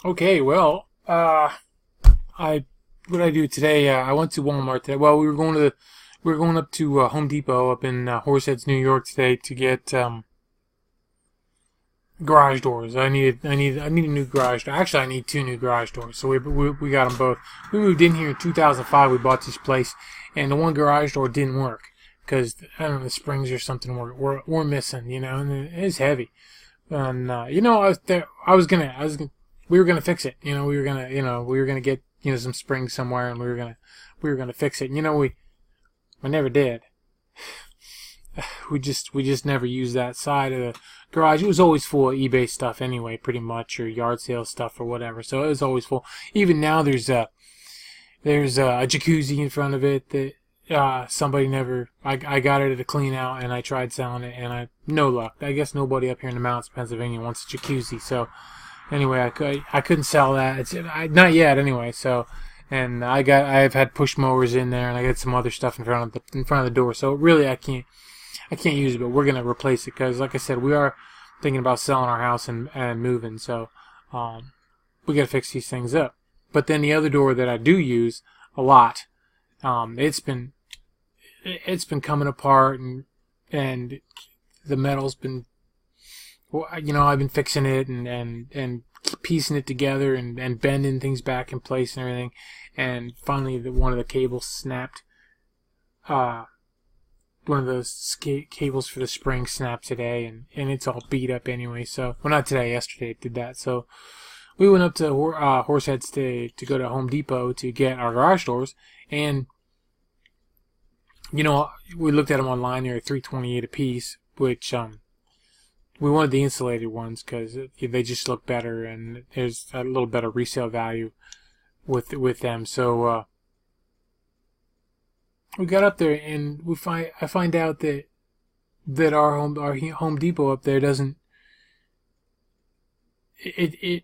Okay, well, I what did I do today? I went to Walmart today. Well, we were going up to Home Depot up in Horseheads, New York today to get garage doors. I need a new garage door. Actually, I need two new garage doors. So we got them both. We moved in here in 2005. We bought this place, and the one garage door didn't work because I don't know, the springs or something were missing. And it's heavy. And I was there. We were gonna fix it. We were gonna get some springs somewhere, and we were gonna fix it. And, we never did. We just never used that side of the garage. It was always full of eBay stuff anyway, pretty much, or yard sale stuff or whatever. So it was always full. Even now, there's a jacuzzi in front of it that somebody never. I got it to clean out, and I tried selling it, and no luck. I guess nobody up here in the mountains of Pennsylvania wants a jacuzzi. So anyway, I couldn't sell that. Not yet anyway. So. And I've had push mowers in there, and I got some other stuff in front of the door. So really, I can't use it, but we're gonna replace it because, like I said, we are thinking about selling our house and moving. So we gotta fix these things up. But then the other door that I do use a lot, it's been coming apart, and the metal's been, I've been fixing it and piecing it together and bending things back in place and everything. And finally, one of the cables snapped. One of those cables for the spring snapped today, and it's all beat up anyway. So, well, not today, yesterday it did that. So we went up to Horseheads to go to Home Depot to get our garage doors, and we looked at them online. They're $3.28 a piece, which we wanted the insulated ones because they just look better, and there's a little better resale value with them. So we got up there, and I find out that our Home Depot up there doesn't they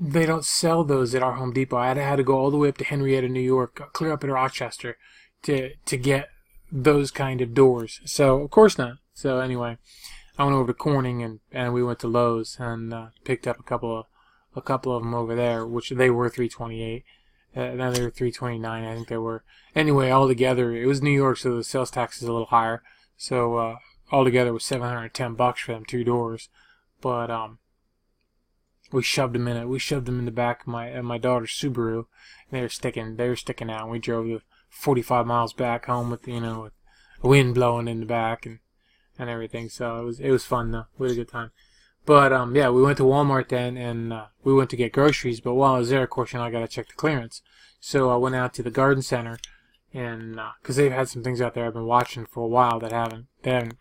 don't sell those at our Home Depot. I had to go all the way up to Henrietta, New York, clear up in Rochester to get those kind of doors. So of course not. So anyway, I went over to Corning and we went to Lowe's and picked up a couple of them over there, which they were $3.28. Now they were $3.29, I think they were. Anyway, altogether, it was New York, so the sales tax is a little higher. So altogether, it was $710 for them two doors. But we shoved them in it. We shoved them in the back of my daughter's Subaru. And they were sticking out. And we drove the 45 miles back home with with the wind blowing in the back and everything. So it was fun though. We had a good time. But yeah, we went to Walmart then, and we went to get groceries. But while I was there, of course, I got to check the clearance. So I went out to the garden center, and because they've had some things out there I've been watching for a while that haven't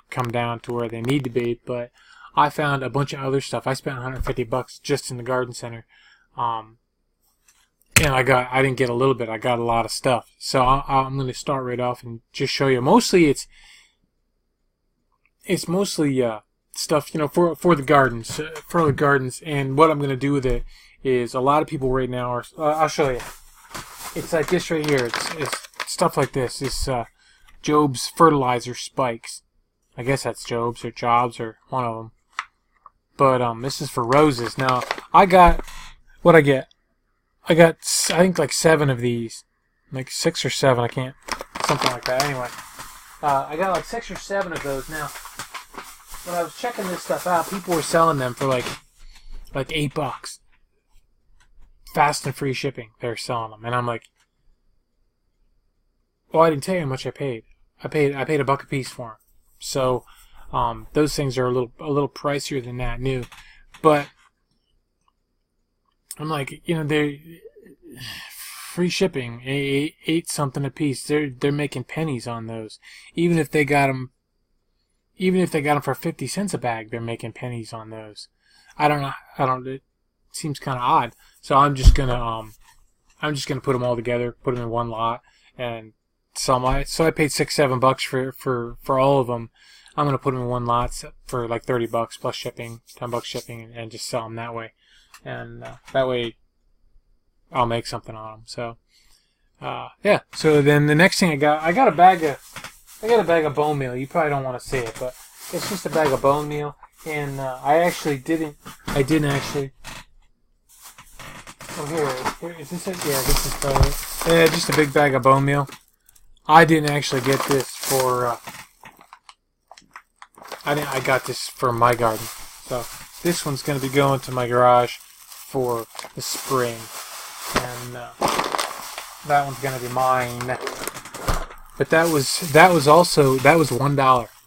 come down to where they need to be. But I found a bunch of other stuff. I spent $150 just in the garden center, and I didn't get a little bit. I got a lot of stuff. So I'm going to start right off and just show you. Mostly it's mostly stuff for the gardens, and what I'm going to do with it is a lot of people right now are I'll show you. It's like this right here. It's stuff like this. It's Job's fertilizer spikes. I guess that's Job's or Jobs or one of them. But this is for roses. Now I got what I get. I think like 7 of these, like 6 or 7. I can't, something like that. Anyway, I got like 6 or 7 of those now. When I was checking this stuff out, people were selling them for like $8. Fast and free shipping. They're selling them, and I'm like, well, I didn't tell you how much I paid. I paid $1 a piece for them. So those things are a little pricier than that new, but I'm like, they're free shipping, eight something a piece. They're making pennies on those, even if they got them for 50 cents a bag, they're making pennies on those. I don't know. It seems kind of odd. So I'm just gonna put them all together, put them in one lot, and sell my. So I paid $6-7 for all of them. I'm gonna put them in one lot for like $30 plus shipping, $10 shipping, and just sell them that way. And that way, I'll make something on them. So yeah. So then the next thing I got a bag of bone meal. You probably don't want to see it, but it's just a bag of bone meal. And I didn't actually Oh, here, is this it? Yeah, this is probably it. Yeah, just a big bag of bone meal. I didn't actually get this for, I got this for my garden. So, this one's going to be going to my garage for the spring. And, that one's going to be mine. But that was $1.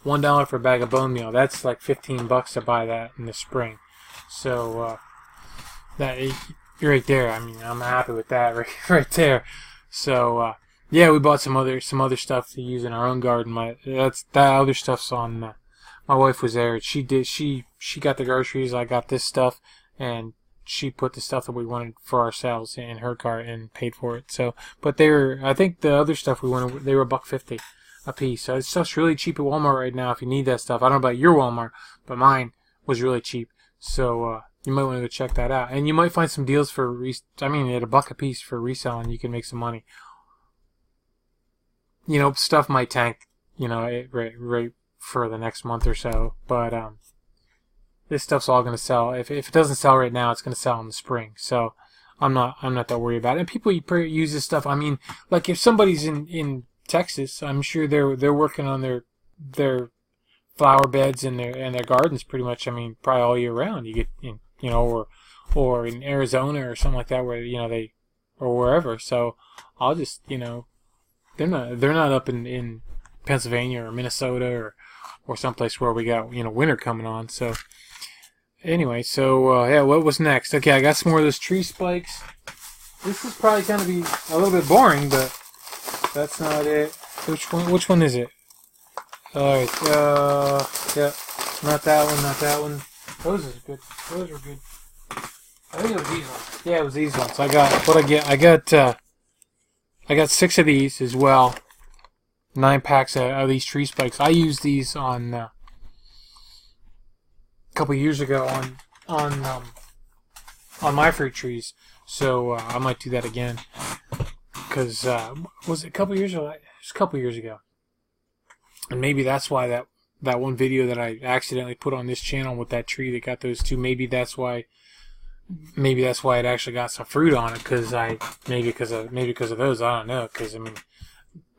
$1 for a bag of bone meal. That's like $15 to buy that in the spring. So, that right there. I mean, I'm happy with that right there. So, yeah, we bought some other stuff to use in our own garden. That other stuff's on. My wife was there. She got the groceries. I got this stuff, and she put the stuff that we wanted for ourselves in her cart and paid for it. So, but I think the other stuff we wanted, they were $1.50 a piece. So this stuff's really cheap at Walmart right now. If you need that stuff, I don't know about your Walmart, but mine was really cheap. So, you might want to go check that out. And you might find some deals for, at $1 a piece for reselling. You can make some money. You know, stuff might tank, right for the next month or so. But, this stuff's all going to sell. If it doesn't sell right now, it's going to sell in the spring. So, I'm not that worried about it. And people use this stuff. I mean, like if somebody's in Texas, I'm sure they're working on their flower beds and their gardens pretty much. I mean, probably all year round. You get or in Arizona or something like that where or wherever. So I'll just they're not up in Pennsylvania or Minnesota or someplace where we got winter coming on. So anyway, yeah, what was next? Okay, I got some more of those tree spikes. This is probably going to be a little bit boring, but that's not it. Which one is it? Alright, yeah, not that one. Those are good. Those are good. I think it was these ones. Yeah, it was these ones. I got 6 of these as well. 9 packs of these tree spikes. I used these on a couple years ago on my fruit trees. So I might do that again. Because was it a couple years ago? It was a couple years ago. And maybe that's why that one video that I accidentally put on this channel with that tree that got those 2. Maybe that's why it actually got some fruit on it. Maybe because of those. I don't know. Because I mean,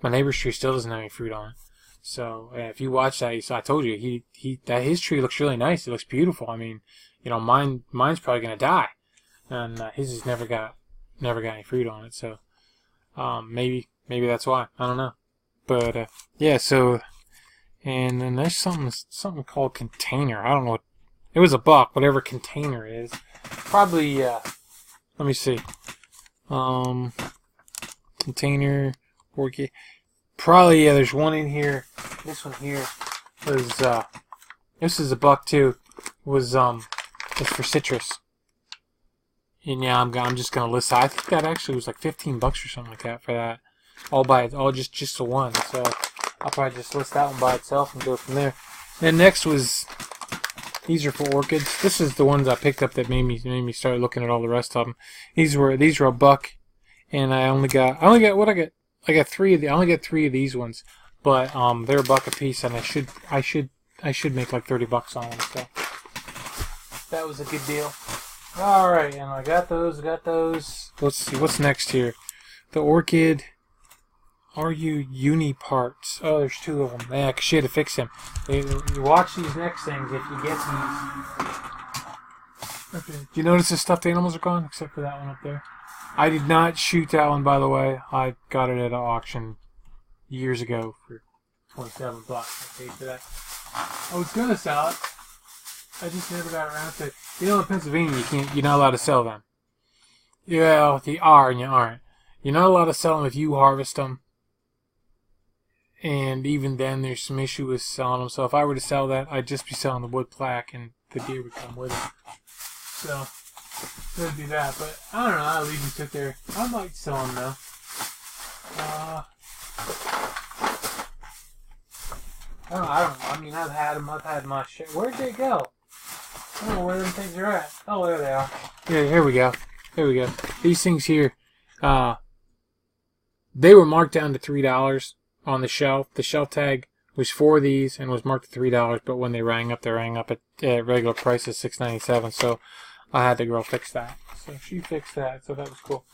my neighbor's tree still doesn't have any fruit on it. So if you watch that, I told you his tree looks really nice. It looks beautiful. I mean, mine's probably gonna die, and his has never got any fruit on it. So maybe that's why. I don't know. But yeah. So. And then there's something called container. I don't know what it was. $1, whatever container is. Probably let me see. Container orchid. Probably there's one in here. This one here was this is $1 too. Was it's for citrus. And yeah, I'm just gonna list. I think that actually was like $15 or something like that for that. All just the one. So I'll probably just list that one by itself and go from there. Then next was, these are for orchids. This is the ones I picked up that made me start looking at all the rest of them. These were $1, and I only got 3 of the. I only got 3 of these ones, but they're $1 a piece, and I should make like $30 on them. So that was a good deal. All right, and I got those. Let's see what's next here. The orchid. Are you uni parts? Oh, there's 2 of them. Yeah, she had to fix them. You watch these next things if you get these. Okay. Do you notice the stuffed animals are gone? Except for that one up there. I did not shoot that one, by the way. I got it at an auction years ago for $27. I paid for that. I was going to sell it. I just never got around to it. In Pennsylvania, you're not allowed to sell them. Yeah, you are and you aren't. You're not allowed to sell them if you harvest them. And even then, there's some issue with selling them. So if I were to sell that, I'd just be selling the wood plaque, and the deer would come with it. So that'd be that. But I don't know. I'll leave them sit there. I might sell them though. I don't know. I mean, I've had them. I've had my shit. Where'd they go? I don't know where them things are at. Oh, there they are. Yeah, here we go. These things here, they were marked down to $3. On the shelf. The shelf tag was for these and was marked at $3, but when they rang up at regular price of $6.97. So I had the girl fix that. So she fixed that, so that was cool.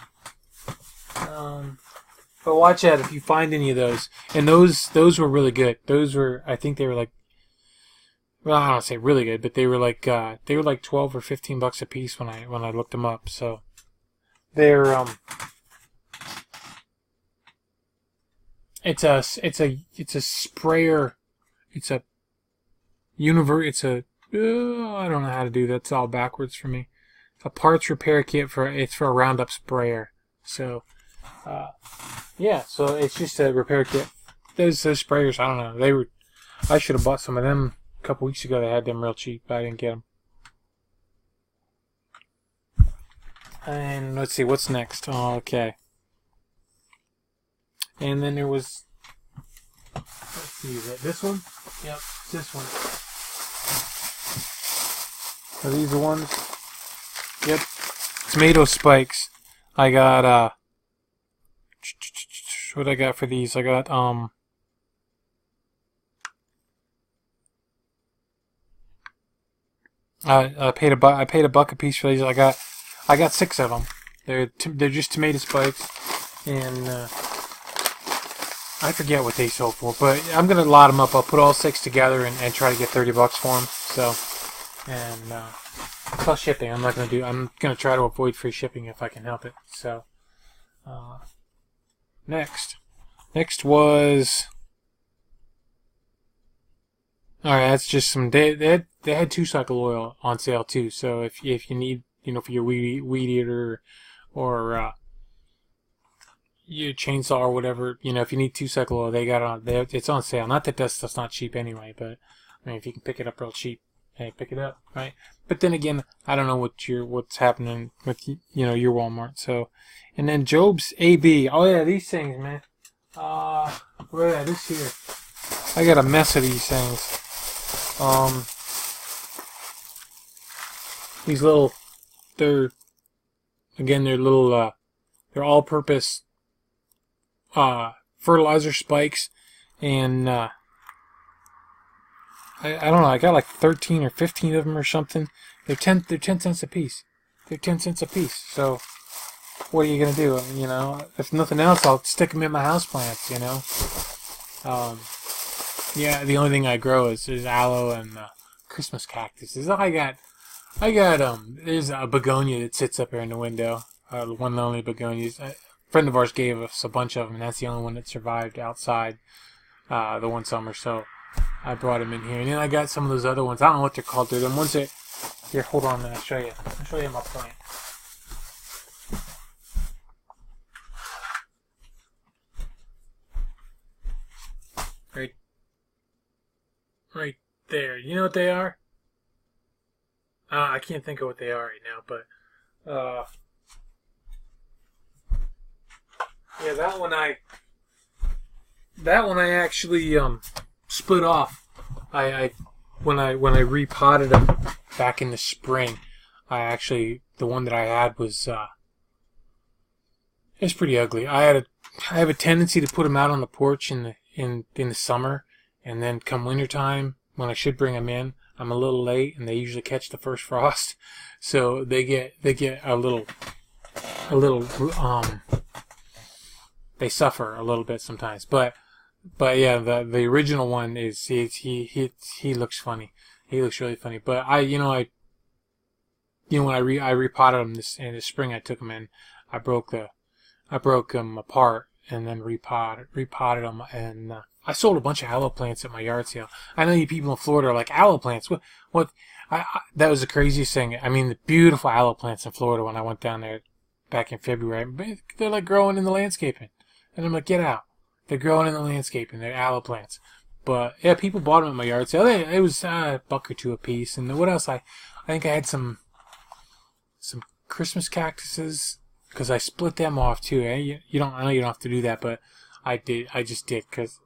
But watch out if you find any of those. And those were really good. Those were, I think they were like, well, I don't say really good, but they were like 12 or $15 a piece when I looked them up. So they're it's a sprayer. It's a I don't know how to do that. It's all backwards for me. A parts repair kit for a Roundup sprayer. So yeah, so it's just a repair kit. Those sprayers, I don't know. I should have bought some of them a couple weeks ago. They had them real cheap, but I didn't get them. And let's see, what's next? Oh, okay. And then there was, let's see, is it this one? Yep, it's this one. Are these the ones? Yep. Tomato spikes. I got, what I got for these? I got, I paid $1 a piece for these. I got 6 of them. They're just tomato spikes, and I forget what they sold for, but I'm gonna lot them up. I'll put all 6 together and try to get $30 for them. So, and plus shipping. I'm gonna try to avoid free shipping if I can help it. So, next was. Alright, that's just some. They had 2-cycle oil on sale too. So if you need, for your weed eater or your chainsaw or whatever, if you need 2-cycle oil, they got it on. It's on sale. Not that that's not cheap anyway, but I mean, if you can pick it up real cheap, hey, pick it up, right? But then again, I don't know what's happening with your Walmart. So, and then Job's AB. Oh yeah, these things, man. Where this here? I got a mess of these things. These little, they're little, they're all-purpose fertilizer spikes, and I don't know. I got like 13 or 15 of them or something. They're 10 cents a piece. They're 10 cents a piece. So what are you gonna do? If nothing else, I'll stick them in my houseplants. Yeah, the only thing I grow is aloe and Christmas cactuses. I got there's a begonia that sits up here in the window. One of the only begonias. A friend of ours gave us a bunch of them, and that's the only one that survived outside the one summer. So I brought them in here, and then I got some of those other ones. I don't know what they're called. They're the ones that. Here, hold on, I'll show you. I'll show you my plant. Right there. You know what they are? I can't think of what they are right now, but yeah, that one I actually split off. When I repotted them back in the spring, the one that I had was it's pretty ugly. I have a tendency to put them out on the porch in the summer. And then come wintertime, when I should bring them in, I'm a little late, and they usually catch the first frost, so they get a little they suffer a little bit sometimes. But yeah, the original one is he looks funny. He looks really funny. But when I repotted them in the spring, I took them in. I broke them apart and then repotted them, and I sold a bunch of aloe plants at my yard sale. I know you people in Florida are like, aloe plants? What? That was the craziest thing. I mean, the beautiful aloe plants in Florida when I went down there back in February. They're like growing in the landscaping. And I'm like, get out. They're growing in the landscaping. They're aloe plants. But yeah, people bought them at my yard sale. It was $1 or $2 a piece. And what else? I think I had some Christmas cactuses, because I split them off too. I know you don't have to do that, but I did. I just did because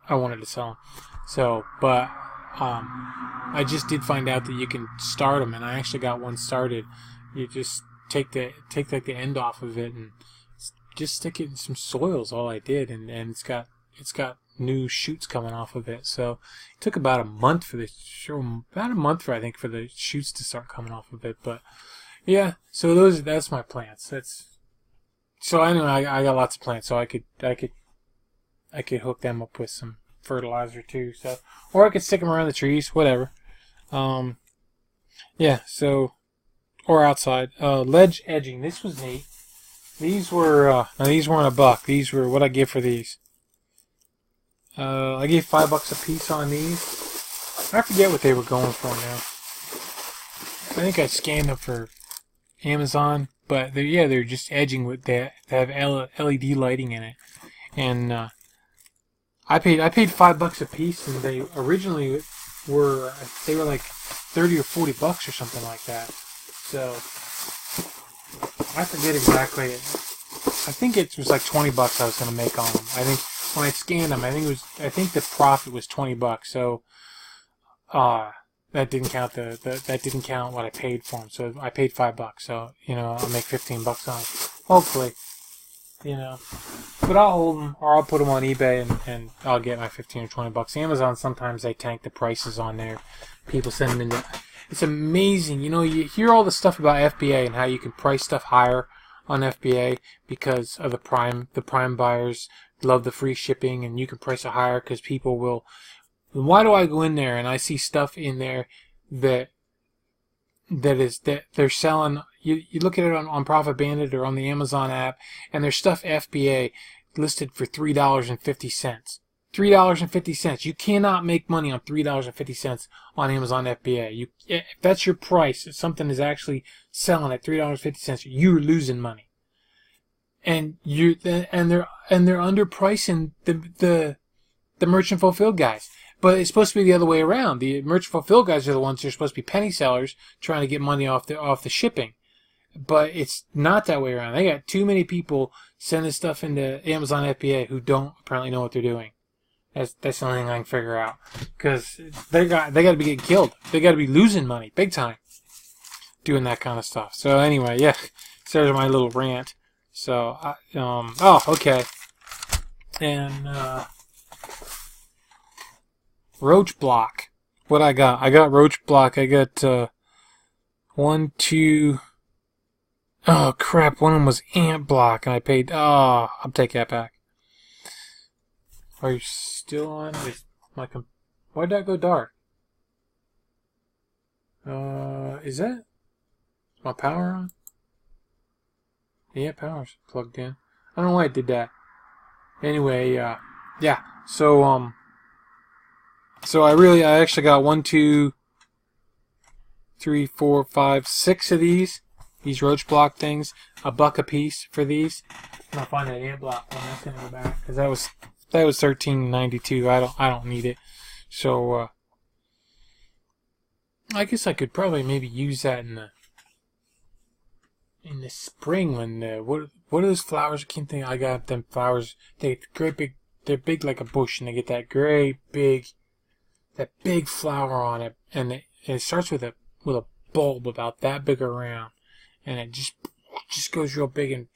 I wanted to sell them. So, but I just did find out that you can start them, and I actually got one started. You just take like the end off of it and just stick it in some soil is all I did, and it's got new shoots coming off of it. So it took about a month for I think for the shoots to start coming off of it. But Yeah. So that's my plants. So anyway, I got lots of plants, so I could hook them up with some fertilizer too. So, or I could stick them around the trees, whatever. Um, yeah. So, or outside. Ledge edging. This was neat. These were now these weren't $1. These were what I give for these. I gave $5 a piece on these. I forget what they were going for now. I think I scanned them for Amazon, but they're just edging with that. They have LED lighting in it, and I paid $5 a piece, and they originally were like $30 or $40 or something like that. So I forget exactly. I think it was like $20 I was going to make on them. I think when I scanned them, I think the profit was $20. So that didn't count that didn't count what I paid for them. So I paid $5. So I'll make $15 on it, hopefully. But I'll hold them, or I'll put them on eBay, and I'll get my $15 or $20. Amazon, sometimes they tank the prices on there. People send them in. It's amazing. You hear all the stuff about FBA and how you can price stuff higher on FBA because of the prime buyers love the free shipping, and you can price it higher because people will. Why do I go in there and I see stuff in there that they're selling? You look at it on Profit Bandit or on the Amazon app, and there's stuff FBA listed for $3.50. $3.50. You cannot make money on $3.50 on Amazon FBA. If that's your price, if something is actually selling at $3.50, you're losing money. And they're underpricing the merchant fulfilled guys. But it's supposed to be the other way around. The merchant fulfilled guys are the ones who are supposed to be penny sellers trying to get money off the shipping. But it's not that way around. They got too many people sending stuff into Amazon FBA who don't apparently know what they're doing. That's the only thing I can figure out. Because they got to be getting killed. They got to be losing money big time doing that kind of stuff. So anyway, yeah. So there's my little rant. So okay. And roach block. What I got? I got roach block. I got 1, 2. Oh crap! One of them was ant block, and I paid. Oh, I'll take that back. Are you still on? Why'd that go dark? Is my power on? Yeah, power's plugged in. I don't know why I did that. Anyway, yeah. So I actually got 1, 2, 3, 4, 5, 6 of these roach block things. $1 a piece for these. And I'll find that ant block one. That's gonna go back because that was $13.92. I don't need it. So I guess I could probably maybe use that in the spring when what are those flowers? I can't think. I got them flowers. They're big like a bush, and they get that great big flower on it, and it starts with a bulb about that big around, and it just goes real big and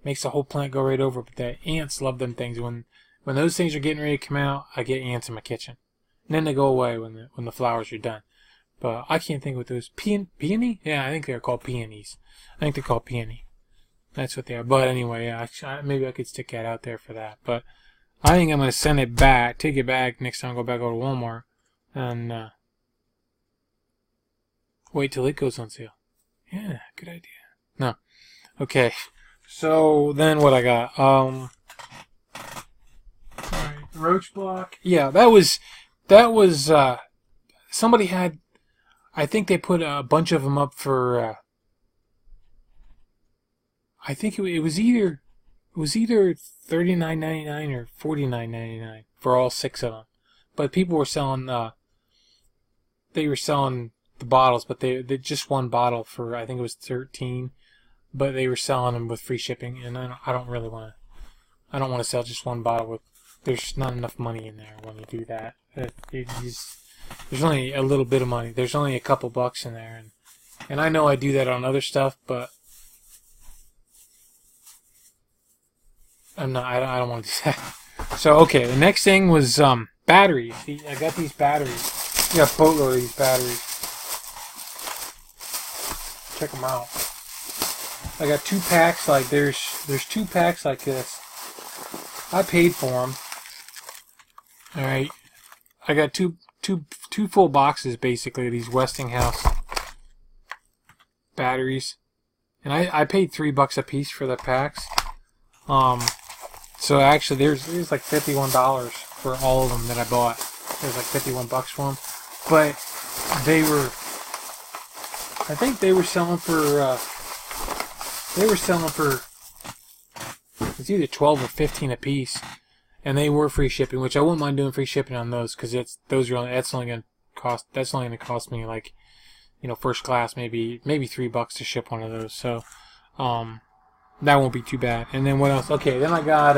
makes the whole plant go right over. But the ants love them things. When those things are getting ready to come out, I get ants in my kitchen, and then they go away when the flowers are done. But I can't think what those peony? Yeah, I think they're called peonies. I think they're called peony. That's what they are. But anyway, yeah, maybe I could stick that out there for that. But I think I'm going to send it back, take it back next time I go back over to Walmart, and wait till it goes on sale. Yeah, good idea. No. Okay. So then what I got? Alright, roach block. Yeah, that was somebody had, I think they put a bunch of them up for I think it was either $39.99 or $49.99 for all 6 of them. But people were selling they were selling the bottles, but they just one bottle for, I think it was $13, but they were selling them with free shipping, and I don't want to sell just one bottle there's not enough money in there when you do that. There's only a little bit of money. There's only a couple bucks in there, and I know I do that on other stuff, but I don't want to do that. So okay, the next thing was batteries. I got these batteries. I got a boatload of these batteries. Check them out. I got 2 packs. Like there's 2 packs like this. I paid for them. All right, I got two full boxes basically of these Westinghouse batteries, and I paid $3 a piece for the packs. So actually there's like $51 for all of them that I bought. There's like $51 for them, but I think they were selling for it's either 12 or 15 a piece, and they were free shipping, which I wouldn't mind doing free shipping on those, because that's only gonna cost me like, first class maybe $3 to ship one of those. So that won't be too bad. And then what else? Okay, then I got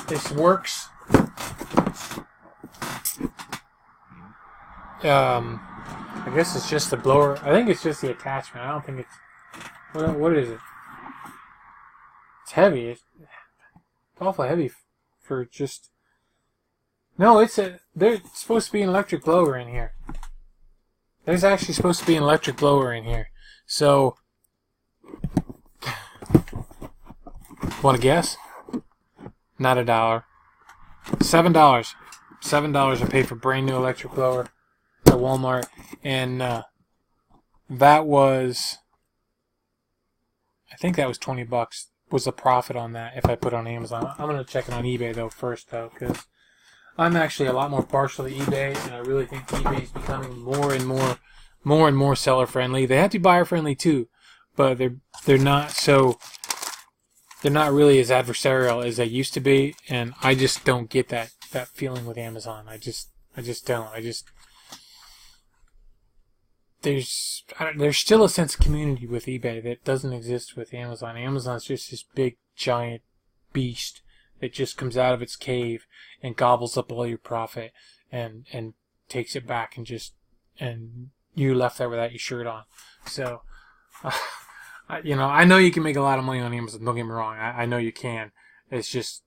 this Works. I guess it's just the blower. I think it's just the attachment. I don't think it's... What is it? It's heavy. It's awful heavy for just... No, there's supposed to be an electric blower in here. There's actually supposed to be an electric blower in here. So... Want to guess? Not $1. $7. $7 I paid for brand new electric blower at Walmart, and that was, I think that was $20 was the profit on that if I put it on Amazon. I'm gonna check it on eBay though first though, because I'm actually a lot more partial to eBay, and I really think eBay is becoming more and more seller friendly. They have to be buyer friendly too, but they're not really as adversarial as they used to be, and I just don't get that feeling with Amazon. I just don't. There's still a sense of community with eBay that doesn't exist with Amazon. Amazon's just this big giant beast that just comes out of its cave and gobbles up all your profit and takes it back, and you're left there without your shirt on. So I know you can make a lot of money on Amazon, don't get me wrong. I know you can. It's just,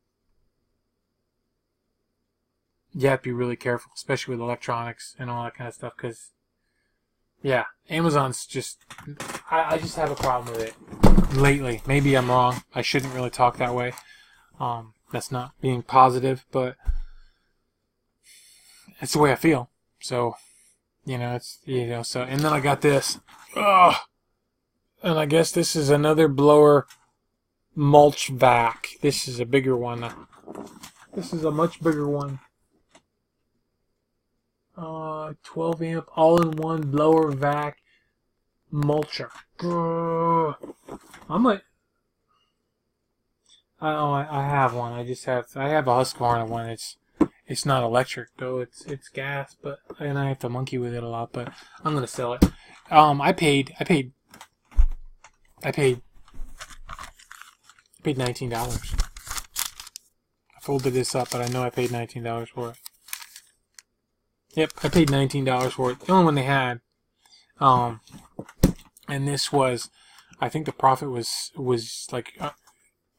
you have to be really careful, especially with electronics and all that kind of stuff, because, yeah, Amazon's just, I just have a problem with it lately. Maybe I'm wrong. I shouldn't really talk that way. That's not being positive, but it's the way I feel. So, so, and then I got this. Ugh. And I guess this is another blower mulch vac. This is a bigger one. This is a much bigger one. 12 amp all-in-one blower vac mulcher. I have one. I have a Husqvarna one. It's not electric though. It's gas, and I have to monkey with it a lot. But I'm gonna sell it. I paid $19. I folded this up, but I know I paid $19 for it. Yep, I paid $19 for it. The only one they had. And this was, I think the profit was like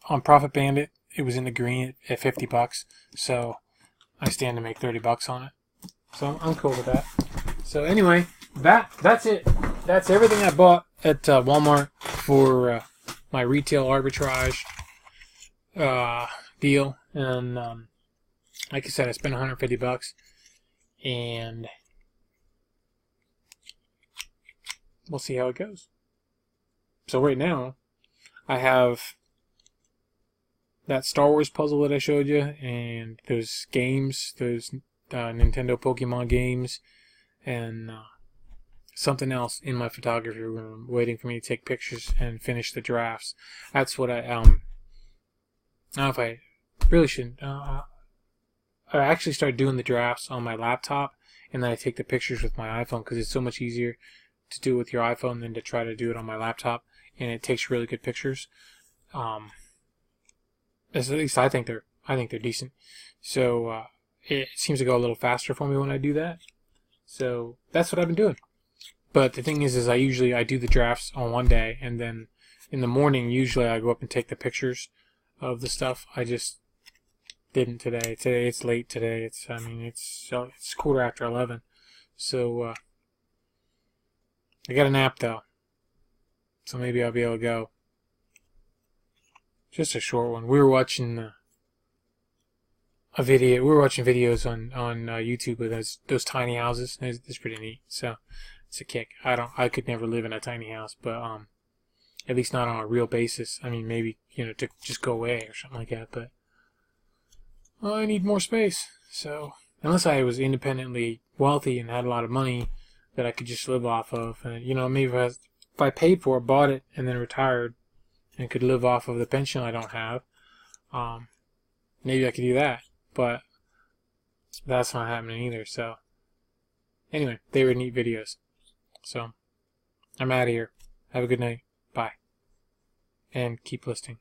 on Profit Bandit. It was in the green at $50. So I stand to make $30 on it. So I'm cool with that. So anyway, that's it. That's everything I bought at Walmart for my retail arbitrage deal. And like I said, I spent $150, and we'll see how it goes. So right now, I have that Star Wars puzzle that I showed you, and those games, those Nintendo Pokemon games, and something else in my photography room waiting for me to take pictures and finish the drafts. That's what I don't know if I really shouldn't. I actually started doing the drafts on my laptop, and then I take the pictures with my iPhone, because it's so much easier to do it with your iPhone than to try to do it on my laptop, and it takes really good pictures. At least I think they're decent. So it seems to go a little faster for me when I do that. So that's what I've been doing. But the thing is I do the drafts on one day, and then in the morning usually I go up and take the pictures of the stuff. I just didn't today. Today it's late today. It's 11:15. So I got a nap though. So maybe I'll be able to go. just a short one. We were watching a video. We were watching videos on YouTube with those tiny houses. It's pretty neat. So it's a kick. I could never live in a tiny house, but at least not on a real basis. I mean, maybe, you know, to just go away or something like that. But well, I need more space. So unless I was independently wealthy and had a lot of money that I could just live off of, and you know, maybe if I paid for it, bought it, and then retired, and could live off of the pension I don't have, maybe I could do that. But that's not happening either. So anyway, they were neat videos. So I'm out of here. Have a good night. Bye. And keep listening.